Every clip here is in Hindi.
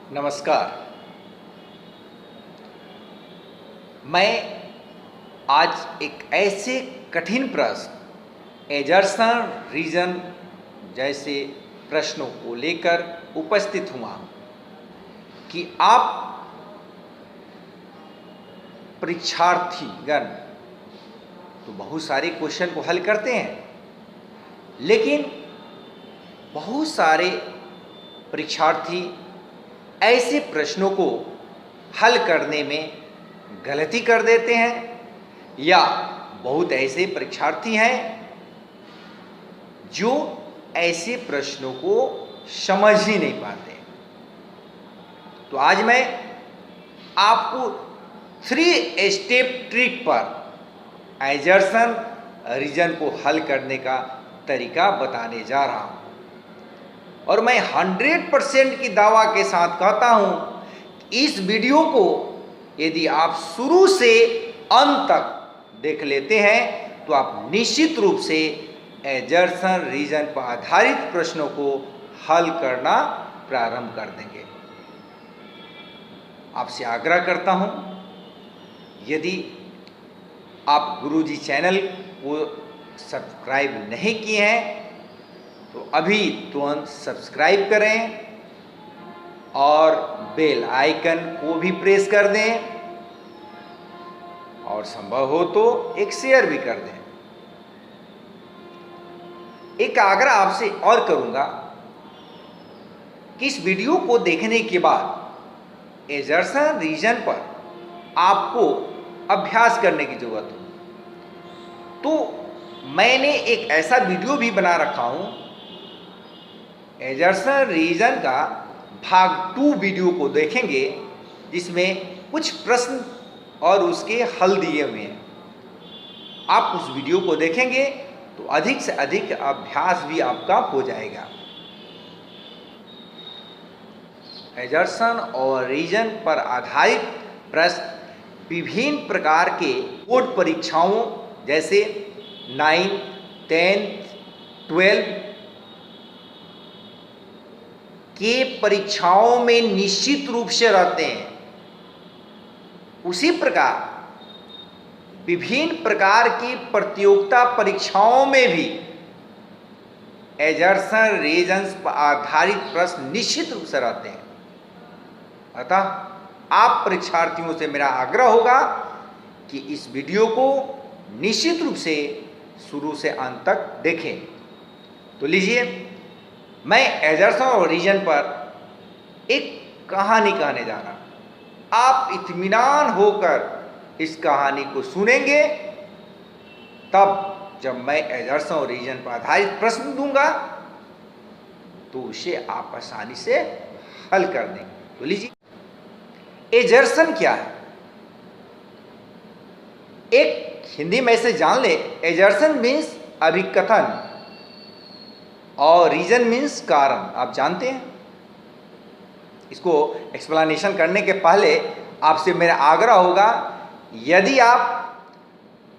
नमस्कार। मैं आज एक ऐसे कठिन प्रश्न एजर्सन रीजन जैसे प्रश्नों को लेकर उपस्थित हुआ कि आप परीक्षार्थीगण तो बहुत सारे क्वेश्चन को हल करते हैं, लेकिन बहुत सारे परीक्षार्थी ऐसे प्रश्नों को हल करने में गलती कर देते हैं, या बहुत ऐसे परीक्षार्थी हैं जो ऐसे प्रश्नों को समझ ही नहीं पाते। तो आज मैं आपको 3 स्टेप ट्रिक पर एजर्सन रीजन को हल करने का तरीका बताने जा रहा हूं, और मैं 100% की दावा के साथ कहता हूं कि इस वीडियो को यदि आप शुरू से अंत तक देख लेते हैं तो आप निश्चित रूप से एजर्सन रीजन पर आधारित प्रश्नों को हल करना प्रारंभ कर देंगे। आपसे आग्रह करता हूं, यदि आप गुरुजी चैनल को सब्सक्राइब नहीं किए हैं तो अभी तुरंत सब्सक्राइब करें और बेल आइकन को भी प्रेस कर दें, और संभव हो तो एक शेयर भी कर दें। एक आग्रह आपसे और करूंगा कि इस वीडियो को देखने के बाद एजर्सन रीजन पर आपको अभ्यास करने की जरूरत हो, तो मैंने एक ऐसा वीडियो भी बना रखा हूं एजर्सन रीजन का भाग 2 वीडियो को देखेंगे, जिसमें कुछ प्रश्न और उसके हल दिए हुए हैं। आप उस वीडियो को देखेंगे तो अधिक से अधिक अभ्यास भी आपका हो जाएगा। एजर्सन और रीजन पर आधारित प्रश्न विभिन्न प्रकार के बोर्ड परीक्षाओं जैसे 9, 10, 12 के परीक्षाओं में निश्चित रूप से रहते हैं। उसी प्रकार विभिन्न प्रकार की प्रतियोगिता परीक्षाओं में भी एजर्सन रीजन पर आधारित प्रश्न निश्चित रूप से रहते हैं। अतः आप परीक्षार्थियों से मेरा आग्रह होगा कि इस वीडियो को निश्चित रूप से शुरू से अंत तक देखें। तो लीजिए, मैं एजर्सन और रीजन पर एक कहानी कहने जा रहा हूं। आप इत्मीनान होकर इस कहानी को सुनेंगे, तब जब मैं एजर्सन और रीजन पर आधारित प्रश्न दूंगा तो उसे आप आसानी से हल कर देंगे। तो लीजिए, एजर्सन क्या है? एक हिंदी में से जान ले, एजर्सन मीन्स अभिकथन और रीजन मीन्स कारण। आप जानते हैं, इसको एक्सप्लेनेशन करने के पहले आपसे मेरा आग्रह होगा, यदि आप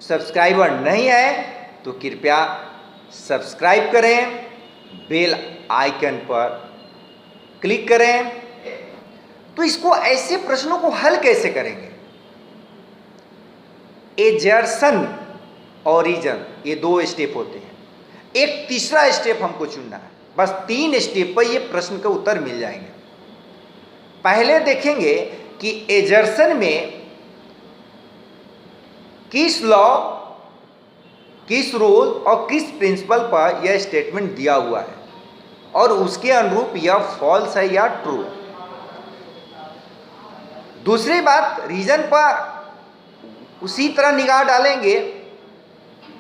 सब्सक्राइबर नहीं हैं तो कृपया सब्सक्राइब करें, बेल आइकन पर क्लिक करें। तो इसको ऐसे प्रश्नों को हल कैसे करेंगे? एजर्सन और रीजन ये 2 स्टेप होते हैं, एक तीसरा स्टेप हमको चुनना है। बस 3 स्टेप पर ये प्रश्न का उत्तर मिल जाएंगे। पहले देखेंगे कि एजर्सन में किस लॉ, किस रूल और किस प्रिंसिपल पर यह स्टेटमेंट दिया हुआ है, और उसके अनुरूप यह फॉल्स है या ट्रू। दूसरी बात, रीजन पर उसी तरह निगाह डालेंगे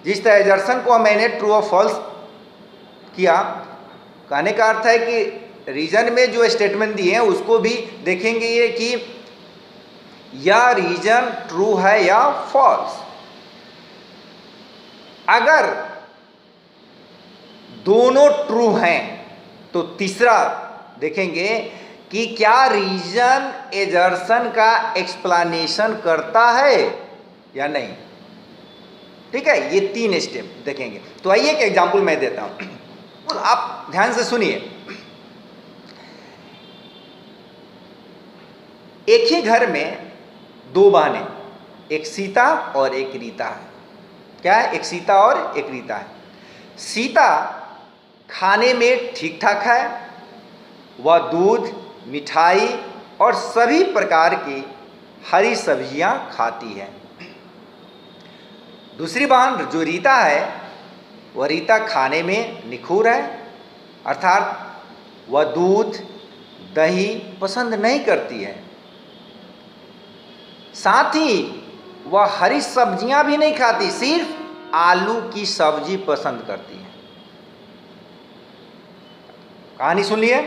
जिस तरह एजर्सन को मैंने ट्रू और फॉल्स किया। कहने का अर्थ है कि रीजन में जो स्टेटमेंट दिए हैं उसको भी देखेंगे ये कि या रीजन ट्रू है या फॉल्स। अगर दोनों ट्रू हैं तो तीसरा देखेंगे कि क्या रीजन एजर्सन का एक्सप्लेनेशन करता है या नहीं। ठीक है, ये 3 स्टेप देखेंगे। तो आइए एक एग्जांपल मैं देता हूं, आप ध्यान से सुनिए। एक ही घर में दो बहनें, एक सीता और एक रीता है। क्या है? एक सीता और एक रीता है। सीता खाने में ठीक ठाक है, वह दूध, मिठाई और सभी प्रकार की हरी सब्जियां खाती है। दूसरी बहन जो रीता है, वह रीता खाने में निखुर है, अर्थात वह दूध, दही पसंद नहीं करती है। साथ ही वह हरी सब्जियां भी नहीं खाती, सिर्फ आलू की सब्जी पसंद करती है। कहानी सुन लिए।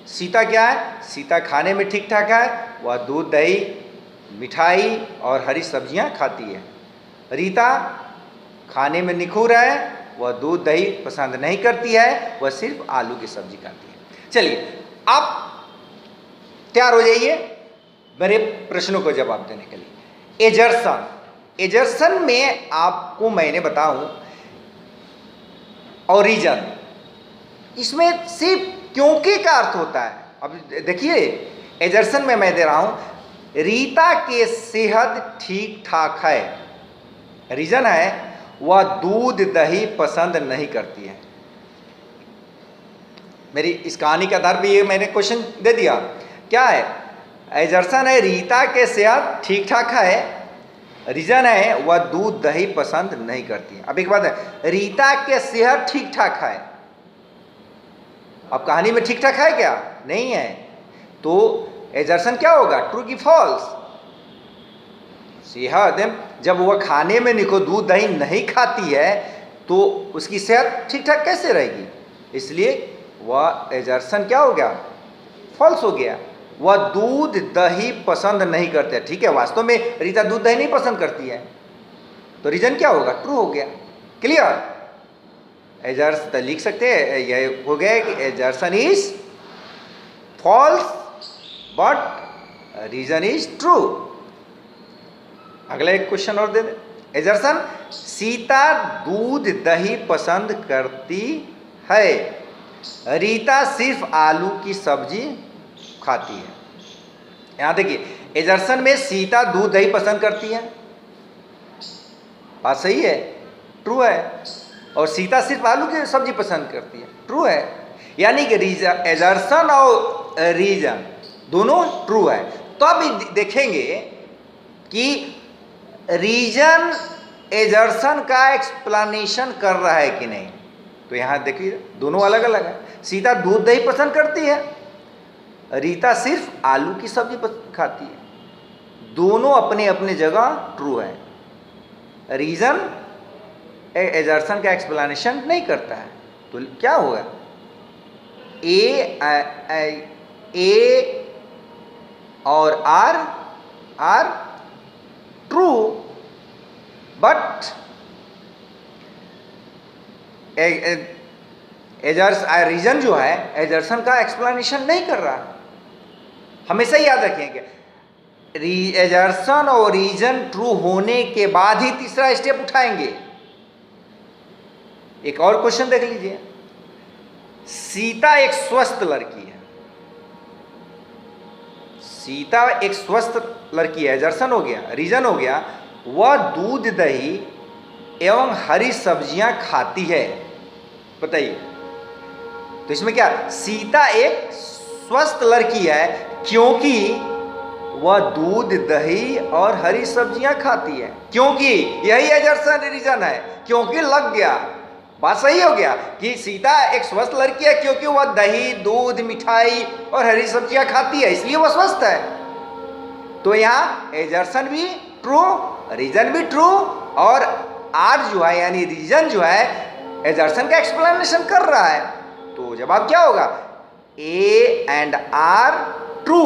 सीता क्या है? सीता खाने में ठीक ठाक है, वह दूध, दही, मिठाई और हरी सब्जियां खाती है। रीता खाने में निखुर है, वह दूध, दही पसंद नहीं करती है, वह सिर्फ आलू की सब्जी खाती है। चलिए, आप तैयार हो जाइए मेरे प्रश्नों को जवाब देने के लिए। एजर्सन, एजर्सन में आपको मैंने बताऊं ओरिजिन, इसमें सिर्फ क्योंकि का अर्थ होता है। अब देखिए, एजर्सन में मैं दे रहा हूं रीता के सेहत ठीक ठाक है। रीजन है वह दूध, दही पसंद नहीं करती है। मेरी इस कहानी के आधार पर ये मैंने क्वेश्चन दे दिया। क्या है? एजर्सन है रीता के सेहत ठीक ठाक है, रीजन है वह दूध, दही पसंद नहीं करती है। अब एक बात है, रीता के सेहत ठीक ठाक है, अब कहानी में ठीक ठाक है क्या? नहीं है। तो एजर्सन क्या होगा? ट्रू की फॉल्स? सेहत, जब वह खाने में निको दूध, दही नहीं खाती है तो उसकी सेहत ठीक ठाक कैसे रहेगी? इसलिए वह एजर्सन क्या हो गया? फॉल्स हो गया। वह दूध, दही पसंद नहीं करते। ठीक है, वास्तव में रीता दूध, दही नहीं पसंद करती है, तो रीजन क्या होगा? ट्रू हो गया। क्लियर? एजर्स लिख सकते हैं, यह हो गया कि assertion is false but reason is true. अगला एक क्वेश्चन और दे दे। एजर्सन, सीता दूध, दही पसंद करती है, रीता सिर्फ आलू की सब्जी खाती है। यहां देखिए, एजर्सन में सीता दूध, दही पसंद करती है, बात सही है, ट्रू है। और सीता सिर्फ आलू की सब्जी पसंद करती है, ट्रू है। यानी कि एजर्सन और रीजन दोनों ट्रू है। तो अब देखेंगे कि रीजन एजर्सन का एक्सप्लेनेशन कर रहा है कि नहीं। तो यहां देखिए, दोनों अलग अलग है। सीता दूध, दही पसंद करती है, रीता सिर्फ आलू की सब्जी खाती है। दोनों अपने अपने जगह ट्रू है। रीजन एजर्सन का एक्सप्लेनेशन नहीं करता है। तो क्या होगा? ए और आर ट्रू, बट रीजन जो है एजर्सन का एक्सप्लेनेशन नहीं कर रहा। हमेशा याद रखिएगा, एजर्सन और रीजन ट्रू होने के बाद ही तीसरा स्टेप उठाएंगे। एक और क्वेश्चन देख लीजिए। सीता एक स्वस्थ लड़की है, सीता एक स्वस्थ लड़की है, एजर्सन हो गया, रीजन हो गया वह दूध, दही एवं हरी सब्जियां खाती है। बताइए, तो इसमें क्या? सीता एक स्वस्थ लड़की है क्योंकि वह दूध, दही और हरी सब्जियां खाती है। क्योंकि यही एजर्सन रीजन है, क्योंकि लग गया। बात सही हो गया कि सीता एक स्वस्थ लड़की है क्योंकि वह दही, दूध, मिठाई और हरी सब्जियां खाती है, इसलिए वह स्वस्थ है। तो यहाँ एजर्सन भी ट्रू, रीजन भी ट्रू, और आर जो है यानी रीजन जो है एजर्सन का एक्सप्लेनेशन कर रहा है। तो जवाब क्या होगा? A and R true,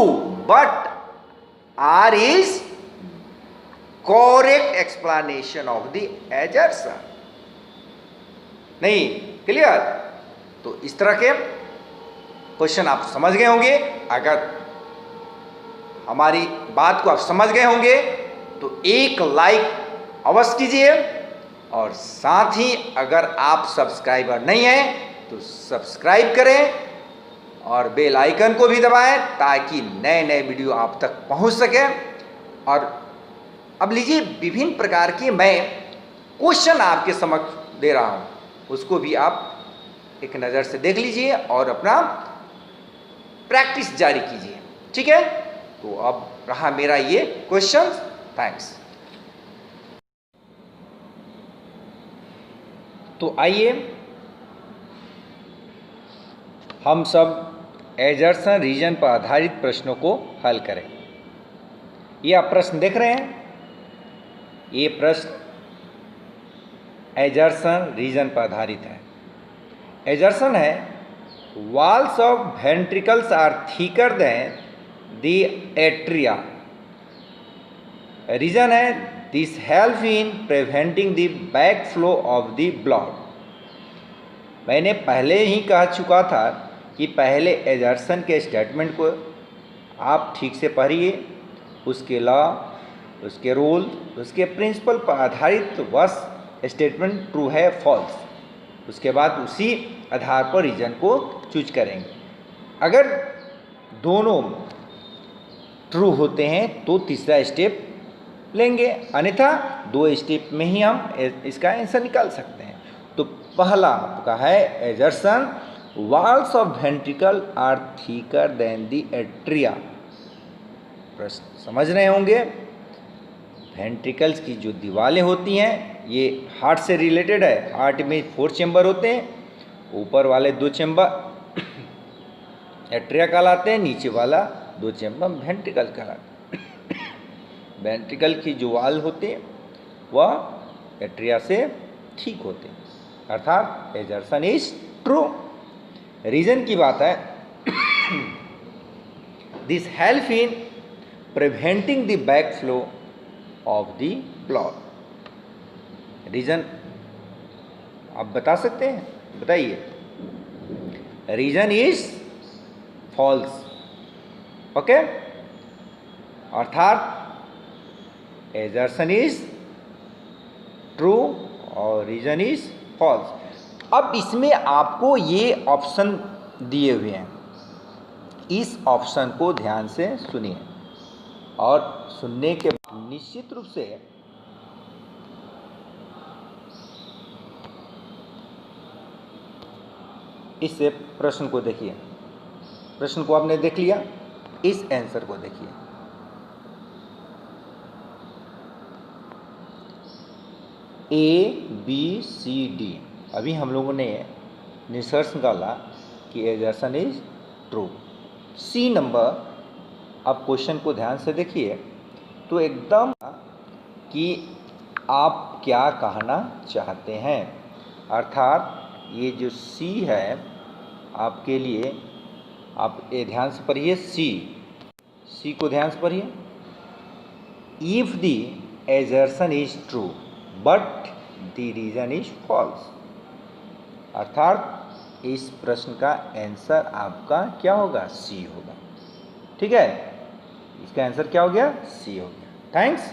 but R is correct explanation of the assertion. नहीं, क्लियर? तो इस तरह के क्वेश्चन आप समझ गए होंगे। अगर हमारी बात को आप समझ गए होंगे तो एक लाइक अवश्य कीजिए, और साथ ही अगर आप सब्सक्राइबर नहीं हैं तो सब्सक्राइब करें और बेल आइकन को भी दबाएं ताकि नए नए वीडियो आप तक पहुंच सके। और अब लीजिए, विभिन्न प्रकार के मैं क्वेश्चन आपके समक्ष दे रहा हूं, उसको भी आप एक नज़र से देख लीजिए और अपना प्रैक्टिस जारी कीजिए। ठीक है, तो अब रहा मेरा ये क्वेश्चन। थैंक्स। तो आइए हम सब एजर्सन रीजन पर आधारित प्रश्नों को हल करें। ये आप प्रश्न देख रहे हैं, ये प्रश्न एजर्सन रीजन पर आधारित है। एजर्सन है, walls of ventricles are thicker than the atria. Reason है, this help in preventing the backflow of the blood. मैंने पहले ही कह चुका था कि पहले एजर्सन के स्टेटमेंट को आप ठीक से पढ़िए, उसके लॉ, उसके रूल, उसके प्रिंसिपल पर आधारित बस स्टेटमेंट ट्रू है फॉल्स, उसके बाद उसी आधार पर रीजन को चूज करेंगे। अगर दोनों ट्रू होते हैं तो तीसरा स्टेप लेंगे, अन्यथा 2 स्टेप में ही हम इसका आंसर निकाल सकते हैं। तो पहला आपका है assertion, walls of ventricle are thicker than the atria. प्रश्न समझ रहे होंगे, वेंट्रिकल्स की जो दीवारें होती हैं ये हार्ट से रिलेटेड है। हार्ट में 4 चैम्बर होते हैं, ऊपर वाले 2 चैम्बर एट्रिया कहलाते हैं, नीचे वाला 2 चैम्बर वेंट्रिकल कहलाते हैं। वेंट्रिकल की जो वाल होते हैं वह एट्रिया से ठीक होते हैं, अर्थात एजर्सन इज ट्रू। रीजन की बात है, this help in preventing the back flow of the blood. Reason आप बता सकते हैं, बताइए। रीजन इज फॉल्स, ओके, अर्थात एजर्सन इज ट्रू और रीजन इज फॉल्स। अब इसमें आपको ये ऑप्शन दिए हुए हैं, इस ऑप्शन को ध्यान से सुनिए और सुनने के बाद निश्चित रूप से इस प्रश्न को देखिए। प्रश्न को आपने देख लिया, इस आंसर को देखिए। A, B, C, D, अभी हम लोगों ने निष्कर्ष निकाला कि assertion is true. C number, आप क्वेश्चन को ध्यान से देखिए तो एकदम कि आप क्या कहना चाहते हैं, अर्थात ये जो सी है आपके लिए, आप ये ध्यान से पढ़िए। सी को ध्यान से पढ़िए। If the assertion is true but the reason is false, अर्थात इस प्रश्न का आंसर आपका क्या होगा, सी होगा। ठीक है, इसका आंसर क्या हो गया, सी हो गया। थैंक्स।